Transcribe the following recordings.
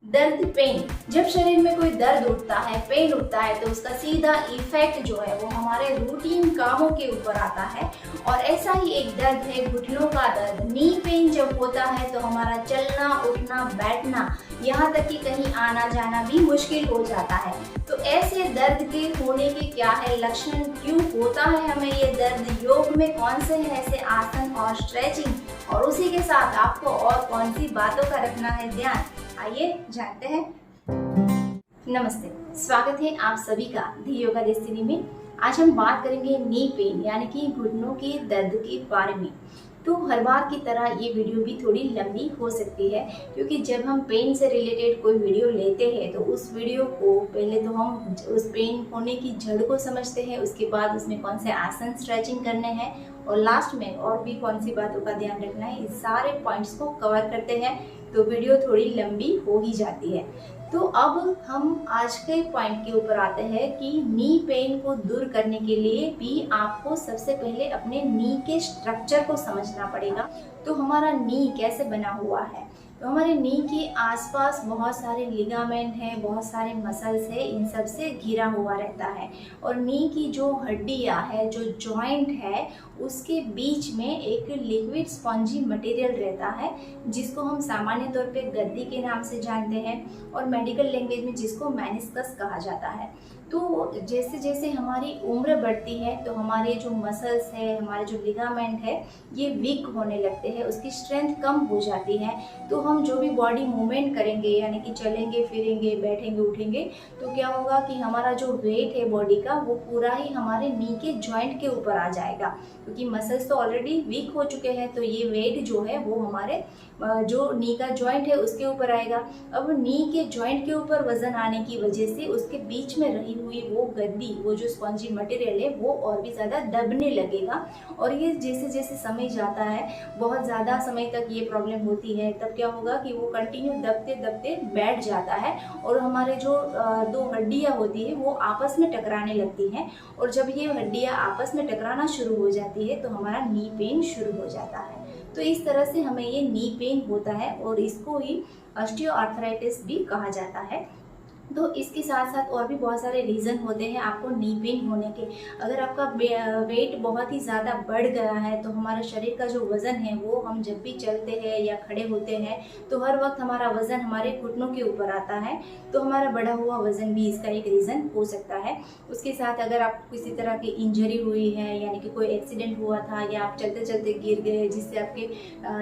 दर्द, पेन। जब शरीर में कोई दर्द उठता है, पेन उठता है, तो उसका सीधा इफेक्ट जो है वो हमारे रूटीन कामों के ऊपर आता है। और ऐसा ही एक दर्द है घुटनों का दर्द। नी पेन जब होता है तो हमारा चलना, उठना, बैठना, यहाँ तक कि कहीं आना जाना भी मुश्किल हो जाता है। तो ऐसे दर्द के होने के क्या है लक्षण, क्यों होता है हमें ये दर्द, योग में कौन से हैं ऐसे आसन और स्ट्रेचिंग, और उसी के साथ आपको और कौन सी बातों का रखना है ध्यान, आइए जानते हैं। नमस्ते, स्वागत है आप सभी का दी योगा डेस्टिनी में। आज हम बात करेंगे नी पेन यानी कि घुटनों के दर्द के बारे में। तो हर बार की तरह ये वीडियो भी थोड़ी लंबी हो सकती है, क्योंकि जब हम पेन से रिलेटेड कोई वीडियो लेते हैं तो उस वीडियो को पहले तो हम उस पेन होने की जड़ को समझते हैं, उसके बाद उसमें कौन से आसन स्ट्रेचिंग करने हैं और लास्ट में और भी कौन सी बातों का ध्यान रखना है, इस सारे पॉइंट्स को कवर करते हैं तो वीडियो थोड़ी लंबी हो ही जाती है। तो अब हम आज के पॉइंट के ऊपर आते हैं कि नी पेन को दूर करने के लिए भी आपको सबसे पहले अपने नी के स्ट्रक्चर को समझना पड़ेगा। तो हमारा नी कैसे बना हुआ है, तो हमारे नी के आसपास बहुत सारे लिगामेंट हैं, बहुत सारे मसल्स हैं, इन सब से घिरा हुआ रहता है। और नी की जो हड्डियाँ है, जो जॉइंट है, उसके बीच में एक लिक्विड स्पॉन्जी मटेरियल रहता है, जिसको हम सामान्य तौर पे गद्दी के नाम से जानते हैं और मेडिकल लैंग्वेज में जिसको मेनिस्कस कहा जाता है। तो जैसे जैसे हमारी उम्र बढ़ती है तो हमारे जो मसल्स है, हमारे जो लिगामेंट है, ये वीक होने लगते हैं, उसकी स्ट्रेंथ कम हो जाती है। तो हम जो भी बॉडी मूवमेंट करेंगे, यानी कि चलेंगे, फिरेंगे, बैठेंगे, उठेंगे, तो क्या होगा कि हमारा जो वेट है बॉडी का, वो पूरा ही हमारे नी के जॉइंट के ऊपर आ जाएगा, क्योंकि मसल्स तो ऑलरेडी वीक हो चुके हैं। तो ये वेट जो है वो हमारे जो नी का जॉइंट है उसके ऊपर आएगा। अब नी के जॉइंट के ऊपर वजन आने की वजह से उसके बीच में रही हुई वो गद्दी, वो जो स्पॉन्जी मटेरियल है, वो और भी ज़्यादा दबने लगेगा। और ये जैसे जैसे समय जाता है, बहुत ज़्यादा समय तक ये प्रॉब्लम होती है, तब क्या होगा कि वो कंटिन्यू दबते दबते बैठ जाता है और हमारे जो दो हड्डियाँ होती है वो आपस में टकराने लगती हैं। और जब ये हड्डियाँ आपस में टकराना शुरू हो जाती है तो हमारा नी पेन शुरू हो जाता है। तो इस तरह से हमें ये नी पेन होता है और इसको ही ऑस्टियोआर्थराइटिस भी कहा जाता है। तो इसके साथ साथ और भी बहुत सारे रीज़न होते हैं आपको नी पेन होने के। अगर आपका वेट बहुत ही ज़्यादा बढ़ गया है तो हमारा शरीर का जो वज़न है वो, हम जब भी चलते हैं या खड़े होते हैं तो हर वक्त हमारा वज़न हमारे घुटनों के ऊपर आता है, तो हमारा बढ़ा हुआ वज़न भी इसका एक रीज़न हो सकता है। उसके साथ अगर आपको किसी तरह की इंजरी हुई है, यानी कि कोई एक्सीडेंट हुआ था या आप चलते चलते गिर गए, जिससे आपके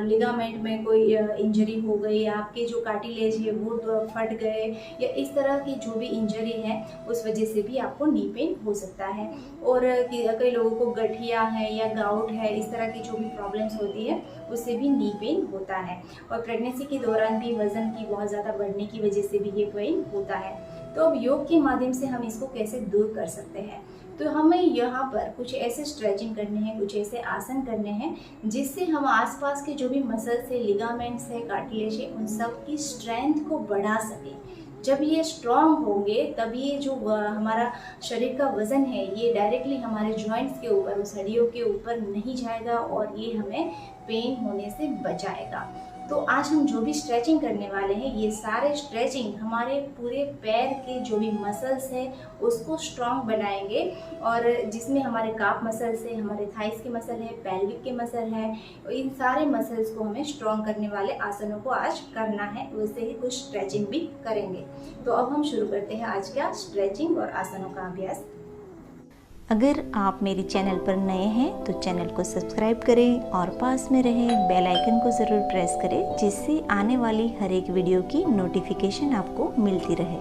लिगामेंट में कोई इंजरी हो गई, या आपके जो कार्टिलेज है वो फट गए, या इस तरह की जो भी इंजरी है उस वजह से भी आपको नी पेन हो सकता है। और कई लोगों को गठिया है या गाउट है, इस तरह की जो भी प्रॉब्लम्स होती है उससे भी नी पेन होता है। और प्रेगनेंसी के दौरान भी वज़न की बहुत ज़्यादा बढ़ने की वजह से भी ये पेन होता है। तो अब योग के माध्यम से हम इसको कैसे दूर कर सकते हैं, तो हमें यहाँ पर कुछ ऐसे स्ट्रेचिंग करने हैं, कुछ ऐसे आसन करने हैं जिससे हम आसपास के जो भी मसल्स है, लिगामेंट्स है, कार्टिलेज है, उन सब की स्ट्रेंथ को बढ़ा सकें। जब ये स्ट्रॉन्ग होंगे तब ये जो हमारा शरीर का वज़न है ये डायरेक्टली हमारे जॉइंट्स के ऊपर, उस हड्डियों के ऊपर नहीं जाएगा और ये हमें पेन होने से बचाएगा। तो आज हम जो भी स्ट्रेचिंग करने वाले हैं, ये सारे स्ट्रेचिंग हमारे पूरे पैर के जो भी मसल्स हैं उसको स्ट्रॉन्ग बनाएंगे, और जिसमें हमारे काफ मसल्स है, हमारे थाइस के मसल है, पेल्विक के मसल है, इन सारे मसल्स को हमें स्ट्रॉन्ग करने वाले आसनों को आज करना है। वैसे ही कुछ स्ट्रेचिंग भी करेंगे। तो अब हम शुरू करते हैं आज का स्ट्रेचिंग और आसनों का अभ्यास। अगर आप मेरे चैनल पर नए हैं तो चैनल को सब्सक्राइब करें और पास में रहे बेल आइकन को ज़रूर प्रेस करें, जिससे आने वाली हर एक वीडियो की नोटिफिकेशन आपको मिलती रहे।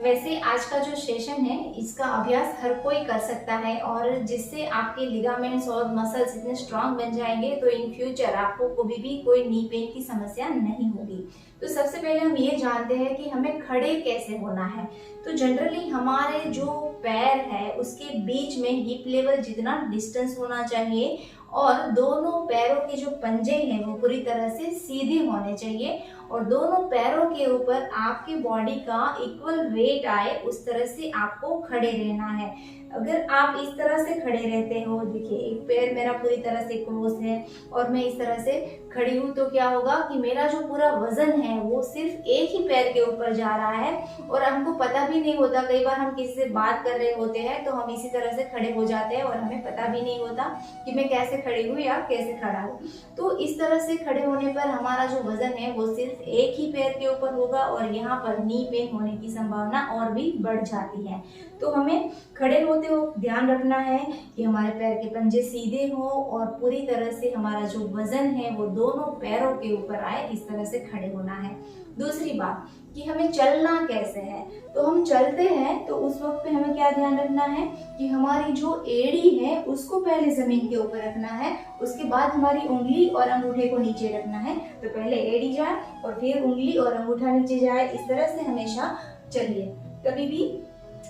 वैसे आज का जो सेशन है इसका अभ्यास हर कोई कर सकता है, और जिससे आपके लिगामेंट्स और मसल्स इतने स्ट्रांग बन जाएंगे तो इन फ्यूचर आपको कभी भी कोई नी पेन की समस्या नहीं होगी। तो सबसे पहले हम ये जानते हैं कि हमें खड़े कैसे होना है। तो जनरली हमारे जो पैर है उसके बीच में हिप लेवल जितना डिस्टेंस होना चाहिए, और दोनों पैरों के जो पंजे हैं वो पूरी तरह से सीधे होने चाहिए, और दोनों पैरों के ऊपर आपके बॉडी का इक्वल वेट आए उस तरह से आपको खड़े रहना है। अगर आप इस तरह से खड़े रहते हो, देखिए एक पैर मेरा पूरी तरह से क्लोज है और मैं इस तरह से खड़ी हूँ तो क्या होगा कि मेरा जो पूरा वजन है वो सिर्फ एक ही पैर के ऊपर जा रहा है और हमको पता भी नहीं होता। कई बार हम किसी से बात कर रहे होते हैं तो हम इसी तरह से खड़े हो जाते हैं और हमें पता भी नहीं होता कि मैं कैसे खड़ी हूँ या कैसे खड़ा हूँ। तो इस तरह से खड़े होने पर हमारा जो वजन है वो सिर्फ एक ही पैर के ऊपर होगा और यहाँ पर नी पेन होने की संभावना और भी बढ़ जाती है। तो हमें खड़े होते वक्त ध्यान रखना है कि हमारे पैर के पंजे सीधे हो और पूरी तरह से हमारा जो वजन है वो दोनों पैरों के ऊपर आए, इस तरह से खड़े होना है। दूसरी बात कि हमें चलना कैसे है, तो हम चलते हैं तो उस वक्त पे हमें क्या ध्यान रखना है कि हमारी जो एड़ी है उसको पहले जमीन के ऊपर रखना है, उसके बाद हमारी उंगली और अंगूठे को नीचे रखना है। तो पहले एड़ी जाए और फिर उंगली और अंगूठा नीचे जाए, इस तरह से हमेशा चलिए। कभी भी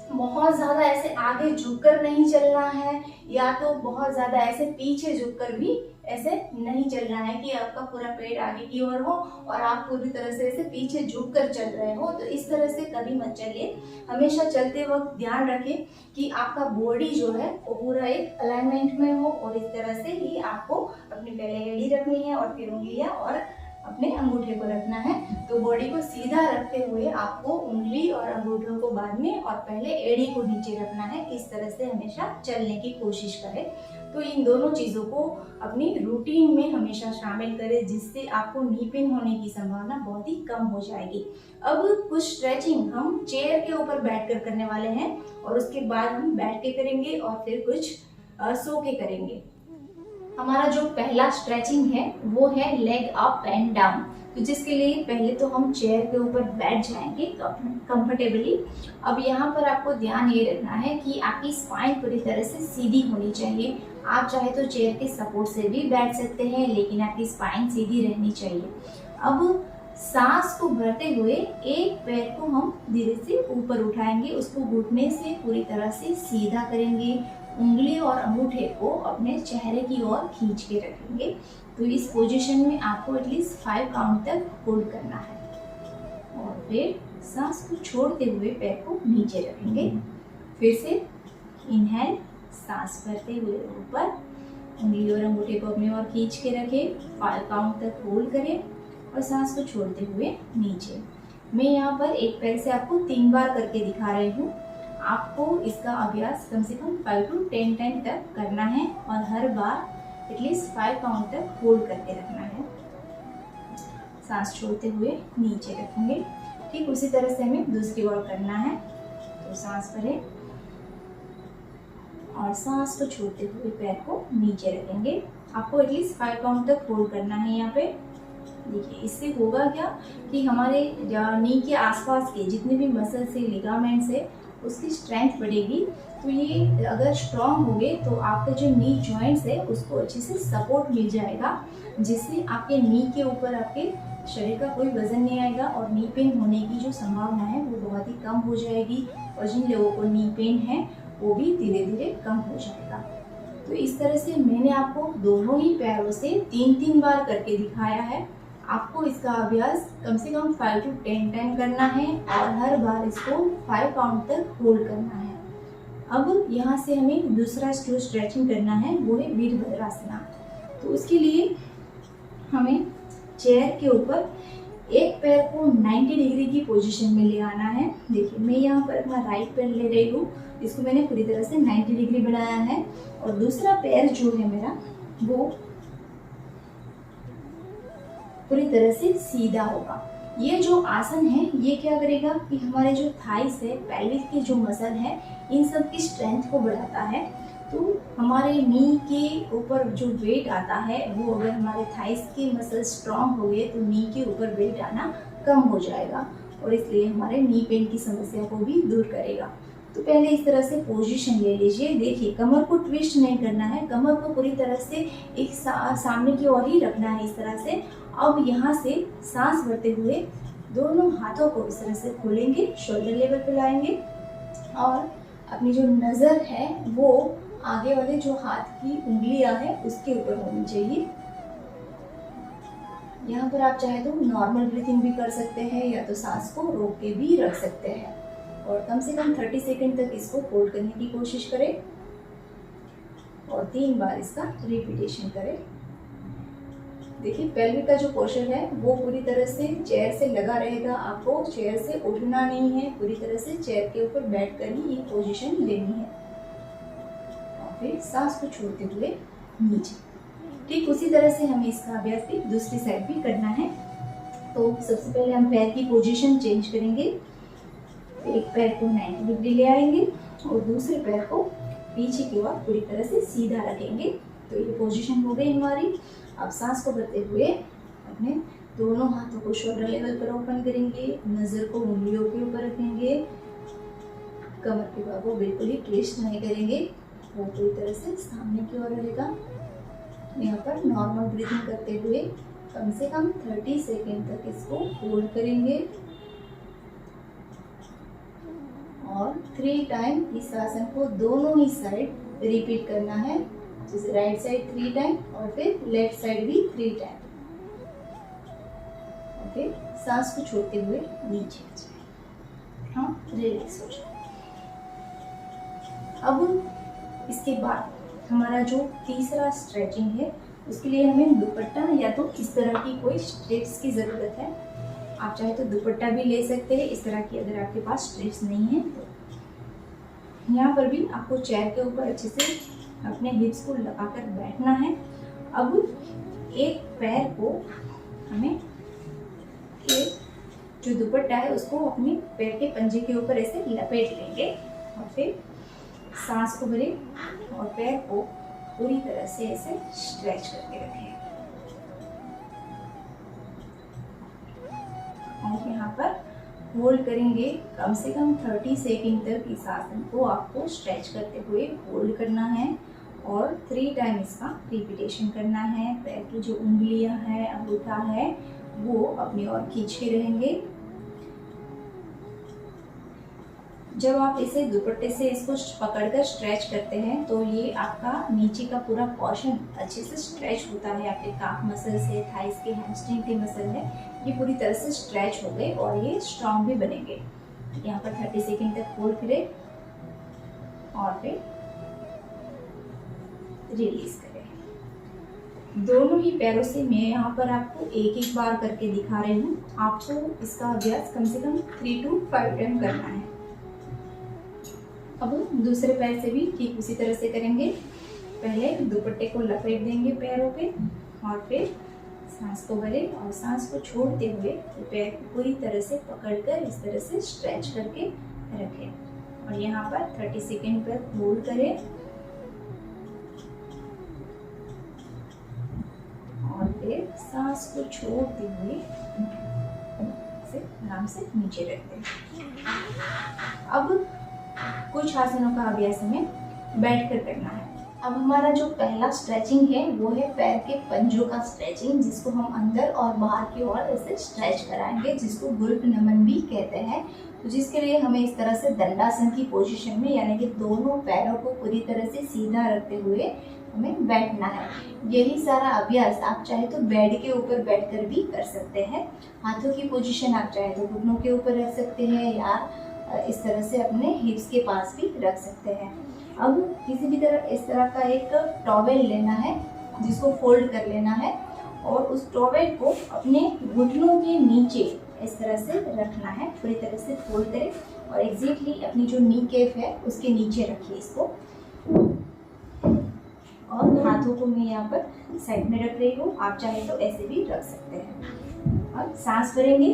बहुत ज्यादा ऐसे आगे झुककर नहीं चलना है या तो बहुत ज्यादा ऐसे पीछे झुककर भी ऐसे नहीं चलना है कि आपका पूरा पेट आगे की ओर हो और आप पूरी तरह से ऐसे पीछे झुककर चल रहे हो। तो इस तरह से कभी मत चलिए। हमेशा चलते वक्त ध्यान रखें कि आपका बॉडी जो है वो पूरा एक अलाइनमेंट में हो और इस तरह से ही आपको अपनी पहले एड़ी रखनी है और फिर उंगलियां और अपने अंगूठे को रखना है। तो बॉडी को सीधा रखते हुए आपको उंगली और अंगूठों को बाद में और पहले एड़ी को नीचे रखना है। इस तरह से हमेशा चलने की कोशिश करें। तो इन दोनों चीज़ों को अपनी रूटीन में हमेशा शामिल करें, जिससे आपको नी पेन होने की संभावना बहुत ही कम हो जाएगी। अब कुछ स्ट्रेचिंग हम चेयर के ऊपर बैठकर करने वाले हैं और उसके बाद हम बैठ के करेंगे और फिर कुछ सो के करेंगे। हमारा जो पहला स्ट्रेचिंग है वो है लेग अप एंड डाउन। तो जिसके लिए पहले तो हम चेयर के ऊपर बैठ जाएंगे कंफर्टेबली। अब यहाँ पर आपको ध्यान ये रखना है कि आपकी स्पाइन पूरी तरह से सीधी होनी चाहिए। आप चाहे तो चेयर के सपोर्ट से भी बैठ सकते हैं, लेकिन आपकी स्पाइन सीधी रहनी चाहिए। अब सांस को भरते हुए एक पैर को हम धीरे से ऊपर उठाएंगे, उसको घुटने से पूरी तरह से सीधा करेंगे, उंगली और अंगूठे को अपने चेहरे की ओर खींच के रखेंगे। तो इस पोजीशन में आपको एटलीस्ट 5 काउंट तक होल्ड करना है और फिर सांस को छोड़ते हुए पैर को नीचे रखेंगे। फिर से इनहेल, सांस भरते हुए ऊपर, उंगली और अंगूठे को अपनी ओर खींच के रखें, 5 काउंट तक होल्ड करें और सांस को छोड़ते हुए नीचे। मैं यहाँ पर एक पैर से आपको 3 बार करके दिखा रही हूँ। आपको इसका अभ्यास कम से कम 5 to 10 टाइम तक करना है और हर बार एटलीस्ट 5 काउंट तक होल्ड करके रखना है। सांस छोड़ते हुए नीचे रखेंगे। ठीक उसी तरह से हमें दूसरी ओर करना है। तो सांस भरें और सांस को छोड़ते हुए पैर को नीचे रखेंगे। आपको एटलीस्ट 5 काउंट तक होल्ड करना है। यहाँ पे देखिए, इससे होगा क्या कि हमारे नी के आसपास के जितने भी मसल्स है, लिगामेंट्स है, उसकी स्ट्रेंथ बढ़ेगी। तो ये अगर स्ट्रॉन्ग होंगे तो आपका जो नी जॉइंट्स है उसको अच्छे से सपोर्ट मिल जाएगा, जिससे आपके नी के ऊपर आपके शरीर का कोई वजन नहीं आएगा और नी पेन होने की जो संभावना है वो बहुत ही कम हो जाएगी। और जिन लोगों को नी पेन है वो भी धीरे धीरे कम हो जाएगा। तो इस तरह से मैंने आपको दोनों ही पैरों से 3-3 बार करके दिखाया है। आपको इसका अभ्यास कम से कम 5 to 10 टाइम करना है और हर बार इसको 5 काउंट तक होल्ड करना है। अब यहाँ से हमें दूसरा जो स्ट्रेचिंग करना है वो है वीरभद्रासना। तो उसके लिए हमें चेयर के ऊपर एक पैर को 90 डिग्री की पोजीशन में ले आना है। देखिए, मैं यहाँ पर अपना राइट पैर ले रही हूँ, इसको मैंने पूरी तरह से 90 डिग्री बनाया है और दूसरा पैर जो है मेरा वो पूरी तरह से सीधा होगा। ये जो आसन है ये क्या करेगा कि हमारे जो थाइस है, पेल्विस के जो मसल है, इन सब की स्ट्रेंथ को बढ़ाता है। तो हमारे नी के ऊपर जो वेट आता है वो अगर हमारे थाइस के मसल स्ट्रॉन्ग हो गए तो नी के ऊपर वेट आना कम हो जाएगा और इसलिए हमारे नी पेन की समस्या को भी दूर करेगा। तो पहले इस तरह से पोजीशन ले लीजिए। देखिए, कमर को ट्विस्ट नहीं करना है, कमर को पूरी तरह से एक सामने की ओर ही रखना है इस तरह से। अब यहाँ से सांस भरते हुए दोनों हाथों को इस तरह से खोलेंगे, शोल्डर लेवल पे लाएंगे और अपनी जो नज़र है वो आगे वाले जो हाथ की उंगलियां हैं उसके ऊपर होनी चाहिए। यहाँ पर आप चाहे तो नॉर्मल ब्रीथिंग भी कर सकते हैं या तो सांस को रोक के भी रख सकते हैं और कम से कम 30 सेकंड तक इसको होल्ड करने की कोशिश करें और 3 बार इसका रिपीटेशन करें। देखिए पेल्विक का जो पोर्शन है वो पूरी तरह से चेयर से लगा रहेगा, आपको चेयर से उठना नहीं है, पूरी तरह से चेयर के ऊपर बैठ कर ही ये पोजीशन लेनी है। और फिर सांस को छोड़ते हुए नीचे। ठीक उसी तरह से हमें इसका अभ्यास भी दूसरी साइड भी करना है। तो सबसे पहले हम पैर की पोजीशन चेंज करेंगे। एक पैर को 90 डिग्री ले आएंगे और दूसरे पैर को पीछे की ओर पूरी तरह से सीधा रखेंगे। तो ये पोजीशन हो गई हमारी। अब सांस को भरते हुए अपने दोनों हाथों को शोल्डर लेवल पर ओपन करेंगे, नजर को उंगलियों के ऊपर रखेंगे, कमर के भाग को बिल्कुल ही ट्विस्ट नहीं करेंगे, वो पूरी तरह से सामने की ओर रहेगा। यहाँ पर नॉर्मल ब्रीथिंग करते हुए कम से कम 30 सेकेंड तक इसको होल्ड करेंगे और 3 टाइम इस आसन को दोनों ही साइड रिपीट करना है। जैसे राइट साइड 3 टाइम और फिर लेफ्ट साइड भी 3 टाइम। ओके, सांस को छोड़ते हुए नीचे आ जाए। हाँ, रिलैक्स हो जाए। अब इसके बाद हमारा जो तीसरा स्ट्रेचिंग है उसके लिए हमें दुपट्टा या तो इस तरह की कोई स्ट्रिप्स की ज़रूरत है। आप चाहे तो दुपट्टा भी ले सकते हैं इस तरह की, अगर आपके पास स्ट्रिप्स नहीं है तो। यहाँ पर भी आपको चेयर के ऊपर अच्छे से अपने हिप्स को लगाकर बैठना है। अब एक पैर को हमें एक जो दुपट्टा है उसको अपने पैर के पंजे के ऊपर ऐसे लपेट लेंगे और फिर सांस को भरें और पैर को पूरी तरह से ऐसे स्ट्रेच करके रखें। और यहाँ पर होल्ड करेंगे कम से कम 30 सेकंड तक। इस आसन को आपको स्ट्रेच करते हुए होल्ड करना है और 3 टाइम इसका रिपीटेशन करना है। पैर की जो उंगलियां हैं, अंगूठा है, वो अपनी ओर खींचे रहेंगे। जब आप इसे दुपट्टे से इसको पकड़कर स्ट्रेच करते हैं तो ये आपका नीचे का पूरा पोर्शन अच्छे से स्ट्रेच होता है। आपके काफ मसल से, थाइस के, हैमस्ट्रिंग के मसल है, ये पूरी तरह से स्ट्रेच हो गए और ये स्ट्रॉन्ग भी बनेंगे। यहाँ पर 30 सेकेंड तक होल्ड करें और फिर रिलीज करें। दोनों ही पैरों से मैं यहाँ पर आपको एक एक बार करके दिखा रही हूँ। आपको इसका अभ्यास कम से कम 3 to 5 टाइम करना है। अब दूसरे पैर से भी ठीक उसी तरह से करेंगे। पहले दुपट्टे को लपेट देंगे पैरों पे और फिर सांस को भरें और सांस को छोड़ते हुए पैर को पूरी तरह से पकड़कर इस तरह से स्ट्रेच करके रखें और यहाँ पर 30 सेकेंड पर होल्ड करें और फिर सांस को छोड़ते हुए आराम से नीचे रखते हैं। अब कुछ आसनों का अभ्यास हमें बैठकर करना है। अब हमारा जो पहला स्ट्रेचिंग है वो है पैर के पंजों का स्ट्रेचिंग, जिसको हम अंदर और बाहर की ओर ऐसे स्ट्रेच कराएंगे, जिसको गुरुत्व नमन भी कहते हैं। तो जिसके लिए हमें इस तरह से दंडासन की पोजीशन में, यानी कि दोनों पैरों को पूरी तरह से सीधा रखते हुए हमें बैठना है। यही सारा अभ्यास आप चाहे तो बेड के ऊपर बैठकर भी कर सकते हैं। हाथों की पोजीशन आप चाहे तो घुटनों के ऊपर रख सकते हैं या इस तरह से अपने हिप्स के पास भी रख सकते हैं। अब किसी भी तरह इस तरह का एक टॉवेल लेना है जिसको फोल्ड कर लेना है और उस टॉवेल को अपने घुटनों के नीचे इस तरह से रखना है। पूरी तरह से फोल्ड करें और एग्जैक्टली अपनी जो नी कैप है उसके नीचे रखिए इसको और हाथों को मैं यहाँ पर साइड में रख रही हूँ। आप चाहे तो ऐसे भी रख सकते हैं। अब सांस भरेंगे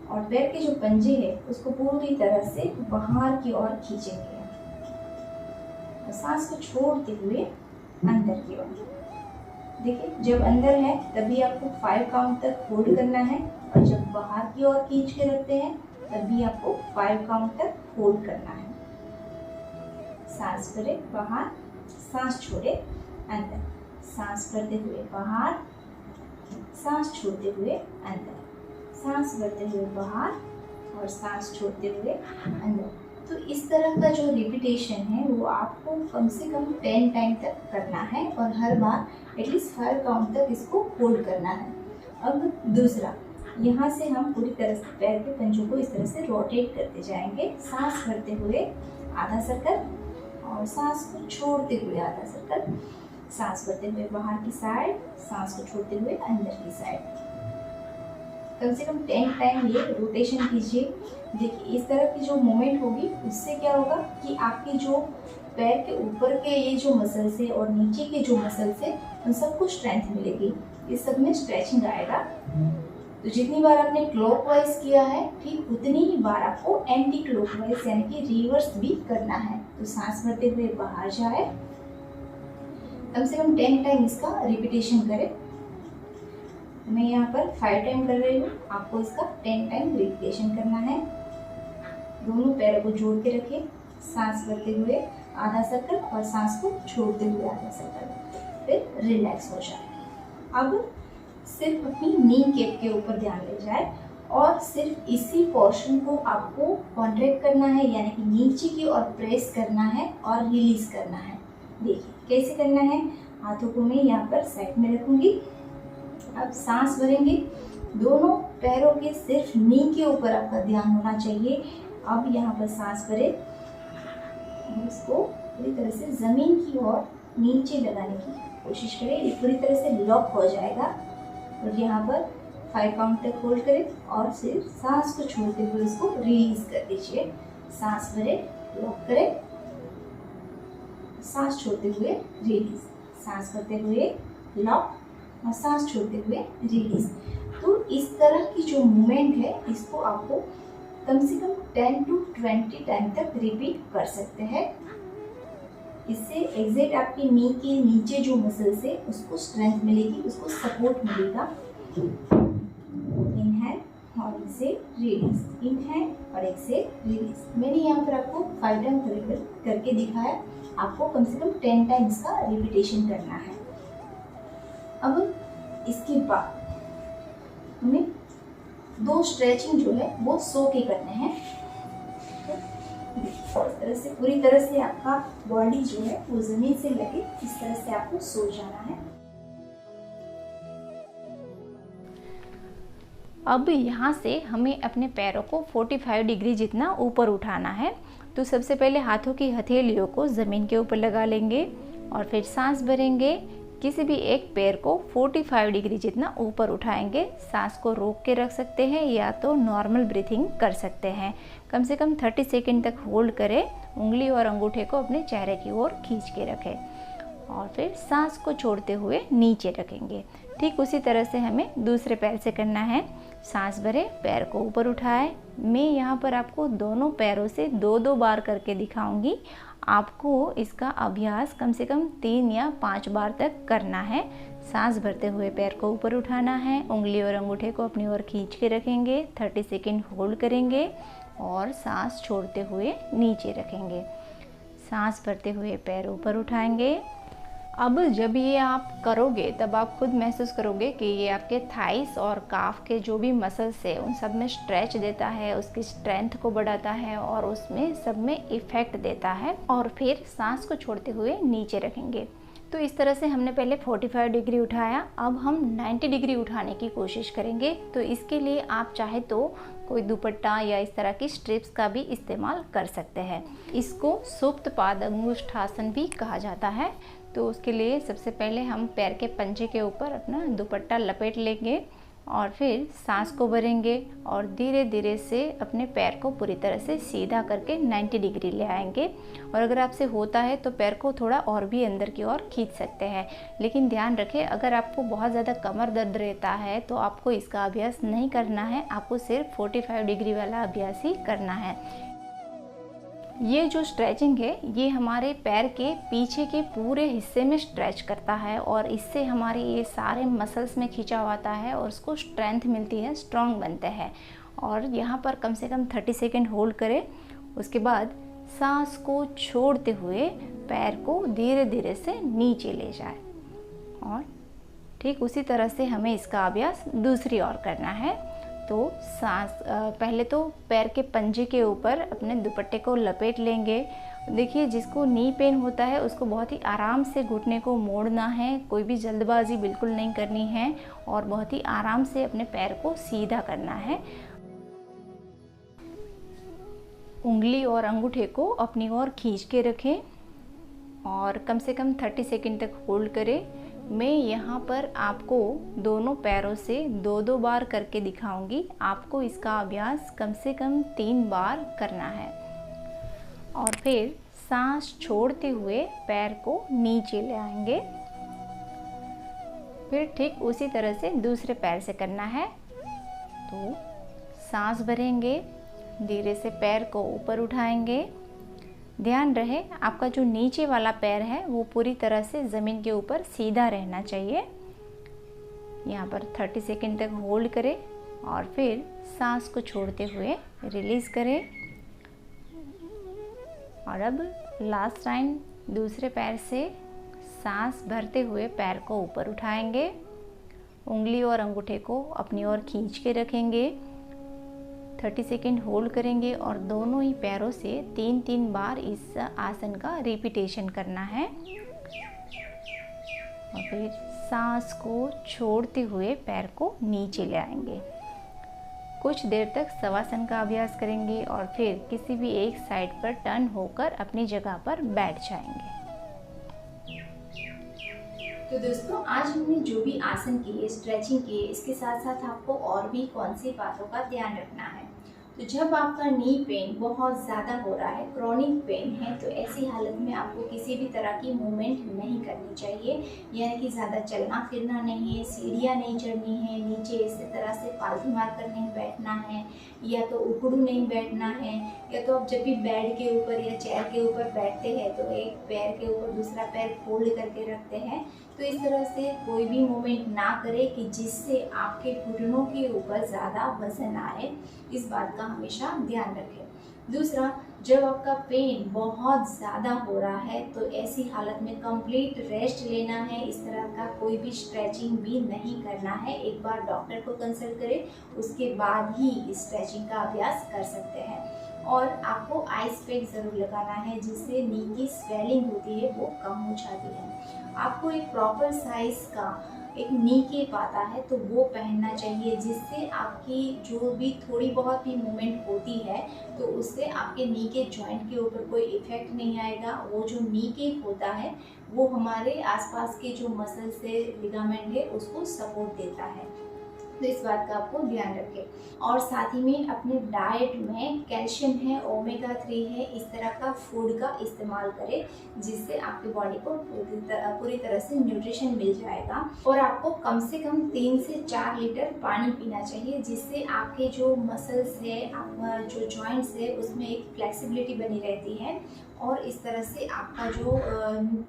और पैर के जो पंजे है उसको पूरी तरह से बाहर की ओर खींचेंगे और सांस को छोड़ते हुए अंदर की ओर। देखिए, जब अंदर है तभी आपको 5 काउंट तक होल्ड करना है और जब बाहर की ओर खींच के रखते हैं तभी आपको 5 काउंट तक होल्ड करना है। सांस भरे बाहर, सांस छोड़े अंदर, सांस भरते हुए बाहर, सांस छोड़ते हुए अंदर, सांस भरते हुए बाहर और सांस छोड़ते हुए अंदर। तो इस तरह का जो रिपीटेशन है वो आपको कम से कम 10 टाइम तक करना है और हर बार एटलीस्ट 5 काउंट तक इसको होल्ड करना है। अब दूसरा, यहाँ से हम पूरी तरह से पैर के पंजों को इस तरह से रोटेट करते जाएंगे। सांस भरते हुए आधा सर्कल और सांस को छोड़ते हुए आधा सर्कल सांस भरते हुए बाहर की साइड, सांस को छोड़ते हुए अंदर की साइड। कम से कम 10 टाइम ये रोटेशन कीजिए। देखिए इस तरह की जो मूवमेंट होगी उससे क्या होगा कि आपके जो पैर के ऊपर के ये जो मसल्स है और नीचे के जो मसल्स है उन सबको स्ट्रेंथ मिलेगी। इस सब में स्ट्रेचिंग आएगा। तो जितनी बार आपने क्लॉकवाइज किया है ठीक उतनी ही बार आपको एंटी क्लॉकवाइज यानी कि रिवर्स भी करना है। तो सांस भरते हुए बाहर जाए, कम से कम 10 टाइम इसका रिपीटेशन करें। मैं यहाँ पर 5 टाइम कर रही हूँ, आपको इसका 10 टाइम रिपीटेशन करना है। दोनों पैरों को जोड़ के रखें, सांस भरते हुए आधा सर्कल और सांस को छोड़ते हुए आधा सर्कल, फिर रिलैक्स हो जाए। अब सिर्फ अपनी नी कैप के ऊपर ध्यान ले जाए और सिर्फ इसी पोर्शन को आपको कॉन्ट्रैक्ट करना है, यानी कि नीचे की ओर प्रेस करना है और रिलीज करना है। देखिए कैसे करना है। हाथों को मैं यहाँ पर साइड में रखूंगी। अब सांस भरेंगे, दोनों पैरों के सिर्फ नी के ऊपर आपका ध्यान होना चाहिए। अब यहाँ पर सांस भरे, इसको पूरी तरह से जमीन की ओर नीचे लगाने की कोशिश करें। ये पूरी तरह से लॉक हो जाएगा और यहाँ पर 5 काउंट तक होल्ड करें और सिर्फ सांस को छोड़ते हुए इसको रिलीज कर दीजिए। सांस भरे, लॉक करें, सांस छोड़ते हुए रिलीज, सांस भरते हुए लॉक और सांस छोड़ते हुए रिलीज। तो इस तरह की जो मूवमेंट है इसको आपको कम से कम 10 to 20 टाइम तक रिपीट कर सकते हैं। इससे एग्जैक्ट आपकी नी के नीचे जो मसल्स है उसको स्ट्रेंथ मिलेगी, उसको सपोर्ट मिलेगा। इनहेल और एक्सेल रिलीज, इनहेल और एक्सेल रिलीज। मैंने यहाँ पर आपको 5 टाइम करके दिखाया, आपको कम से कम 10 टाइम इसका रिपीटेशन करना है। अब इसके बाद हमें 2 स्ट्रेचिंग जो है वो सो के करने हैं। इस तरह से पूरी तरह से आपका बॉडी जो है वो जमीन से लगे, इस तरह से आपको सो जाना है। अब यहाँ से हमें अपने पैरों को 45 डिग्री जितना ऊपर उठाना है। तो सबसे पहले हाथों की हथेलियों को ज़मीन के ऊपर लगा लेंगे और फिर सांस भरेंगे। किसी भी एक पैर को 45 डिग्री जितना ऊपर उठाएंगे। सांस को रोक के रख सकते हैं या तो नॉर्मल ब्रीथिंग कर सकते हैं। कम से कम 30 सेकंड तक होल्ड करें। उंगली और अंगूठे को अपने चेहरे की ओर खींच के रखें और फिर सांस को छोड़ते हुए नीचे रखेंगे। ठीक उसी तरह से हमें दूसरे पैर से करना है। सांस भरे, पैर को ऊपर उठाए। मैं यहाँ पर आपको दोनों पैरों से 2-2 बार करके दिखाऊंगी। आपको इसका अभ्यास कम से कम 3 या 5 बार तक करना है। सांस भरते हुए पैर को ऊपर उठाना है, उंगली और अंगूठे को अपनी ओर खींच के रखेंगे, 30 सेकंड होल्ड करेंगे और सांस छोड़ते हुए नीचे रखेंगे। सांस भरते हुए पैर ऊपर उठाएंगे। अब जब ये आप करोगे तब आप खुद महसूस करोगे कि ये आपके थाइस और काफ के जो भी मसल्स है उन सब में स्ट्रेच देता है, उसकी स्ट्रेंथ को बढ़ाता है और उसमें सब में इफ़ेक्ट देता है। और फिर सांस को छोड़ते हुए नीचे रखेंगे। तो इस तरह से हमने पहले 45 डिग्री उठाया, अब हम 90 डिग्री उठाने की कोशिश करेंगे। तो इसके लिए आप चाहे तो कोई दुपट्टा या इस तरह की स्ट्रिप्स का भी इस्तेमाल कर सकते हैं। इसको सुप्त पाद अंगुष्ठासन भी कहा जाता है। तो उसके लिए सबसे पहले हम पैर के पंजे के ऊपर अपना दुपट्टा लपेट लेंगे और फिर सांस को भरेंगे और धीरे धीरे से अपने पैर को पूरी तरह से सीधा करके 90 डिग्री ले आएंगे। और अगर आपसे होता है तो पैर को थोड़ा और भी अंदर की ओर खींच सकते हैं। लेकिन ध्यान रखें, अगर आपको बहुत ज़्यादा कमर दर्द रहता है तो आपको इसका अभ्यास नहीं करना है, आपको सिर्फ 45 डिग्री वाला अभ्यास ही करना है। ये जो स्ट्रेचिंग है ये हमारे पैर के पीछे के पूरे हिस्से में स्ट्रेच करता है और इससे हमारे ये सारे मसल्स में खिंचाव आता है और उसको स्ट्रेंथ मिलती है, स्ट्रॉन्ग बनते हैं। और यहाँ पर कम से कम 30 सेकंड होल्ड करें। उसके बाद सांस को छोड़ते हुए पैर को धीरे धीरे से नीचे ले जाए और ठीक उसी तरह से हमें इसका अभ्यास दूसरी ओर करना है। तो सांस पहले तो पैर के पंजे के ऊपर अपने दुपट्टे को लपेट लेंगे। देखिए, जिसको नी पेन होता है उसको बहुत ही आराम से घुटने को मोड़ना है, कोई भी जल्दबाजी बिल्कुल नहीं करनी है और बहुत ही आराम से अपने पैर को सीधा करना है। उंगली और अंगूठे को अपनी ओर खींच के रखें और कम से कम 30 सेकंड तक होल्ड करें। मैं यहाँ पर आपको दोनों पैरों से 2-2 बार करके दिखाऊंगी। आपको इसका अभ्यास कम से कम 3 बार करना है। और फिर सांस छोड़ते हुए पैर को नीचे ले आएंगे। फिर ठीक उसी तरह से दूसरे पैर से करना है। तो सांस भरेंगे, धीरे से पैर को ऊपर उठाएंगे। ध्यान रहे आपका जो नीचे वाला पैर है वो पूरी तरह से ज़मीन के ऊपर सीधा रहना चाहिए। यहाँ पर 30 सेकंड तक होल्ड करें और फिर सांस को छोड़ते हुए रिलीज़ करें। और अब लास्ट टाइम दूसरे पैर से सांस भरते हुए पैर को ऊपर उठाएंगे। उंगली और अंगूठे को अपनी ओर खींच के रखेंगे। 30 सेकंड होल्ड करेंगे और दोनों ही पैरों से 3-3 बार इस आसन का रिपीटेशन करना है। और फिर सांस को छोड़ते हुए पैर को नीचे ले आएंगे। कुछ देर तक शवासन का अभ्यास करेंगे और फिर किसी भी एक साइड पर टर्न होकर अपनी जगह पर बैठ जाएंगे। तो दोस्तों, आज हमने जो भी आसन किए, स्ट्रेचिंग किए, इसके साथ साथ आपको और भी कौन सी बातों का ध्यान रखना है। तो जब आपका नी पेन बहुत ज़्यादा हो रहा है, क्रॉनिक पेन है, तो ऐसी हालत में आपको किसी भी तरह की मूवमेंट नहीं करनी चाहिए। यानी कि ज़्यादा चलना फिरना नहीं है, सीढ़ियाँ नहीं चढ़नी है, नीचे इस तरह से पालथी मारकर नहीं बैठना है, या तो उकड़ू नहीं बैठना है, या तो आप जब भी बेड के ऊपर या चेयर के ऊपर बैठते हैं तो एक पैर के ऊपर दूसरा पैर फोल्ड करके रखते हैं। तो इस तरह से कोई भी मूवमेंट ना करें कि जिससे आपके घुटनों के ऊपर ज़्यादा वजन आए। इस बात का हमेशा ध्यान रखें। दूसरा, जब आपका पेन बहुत ज़्यादा हो रहा है तो ऐसी हालत में कंप्लीट रेस्ट लेना है। इस तरह का कोई भी स्ट्रेचिंग भी नहीं करना है। एक बार डॉक्टर को कंसल्ट करें, उसके बाद ही स्ट्रेचिंग का अभ्यास कर सकते हैं। और आपको आइस पैक ज़रूर लगाना है, जिससे नी की स्वेलिंग होती है वो कम हो जाती है। आपको एक प्रॉपर साइज़ का एक नी केप आता है तो वो पहनना चाहिए, जिससे आपकी जो भी थोड़ी बहुत भी मूवमेंट होती है तो उससे आपके नी के जॉइंट के ऊपर कोई इफेक्ट नहीं आएगा। वो जो नी केप होता है वो हमारे आसपास के जो मसल से लिगामेंट है उसको सपोर्ट देता है। तो इस बात का आपको ध्यान रखें। और साथ ही में अपने डाइट में कैल्शियम है, ओमेगा 3 है, इस तरह का फूड का इस्तेमाल करें, जिससे आपकी बॉडी को पूरी तरह से न्यूट्रिशन मिल जाएगा। और आपको कम से कम 3 से 4 लीटर पानी पीना चाहिए, जिससे आपके जो मसल्स है, जो जॉइंट्स है, उसमें एक फ्लेक्सिबिलिटी बनी रहती है और इस तरह से आपका जो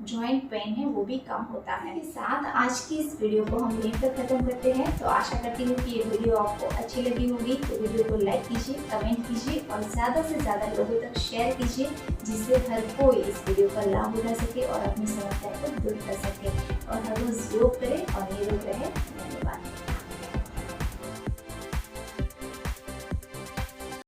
जॉइंट पेन है वो भी कम होता है। साथ आज की इस वीडियो को हम यहीं पर ख़त्म करते हैं। तो आशा करती हूँ कि ये वीडियो आपको अच्छी लगी होगी। तो वीडियो को लाइक कीजिए, कमेंट कीजिए और ज़्यादा से ज़्यादा लोगों तक शेयर कीजिए, जिससे हर कोई इस वीडियो का लाभ उठा सके और अपनी समस्या को दूर कर सके। और हर रोज़ योग करें और निरोग रहें।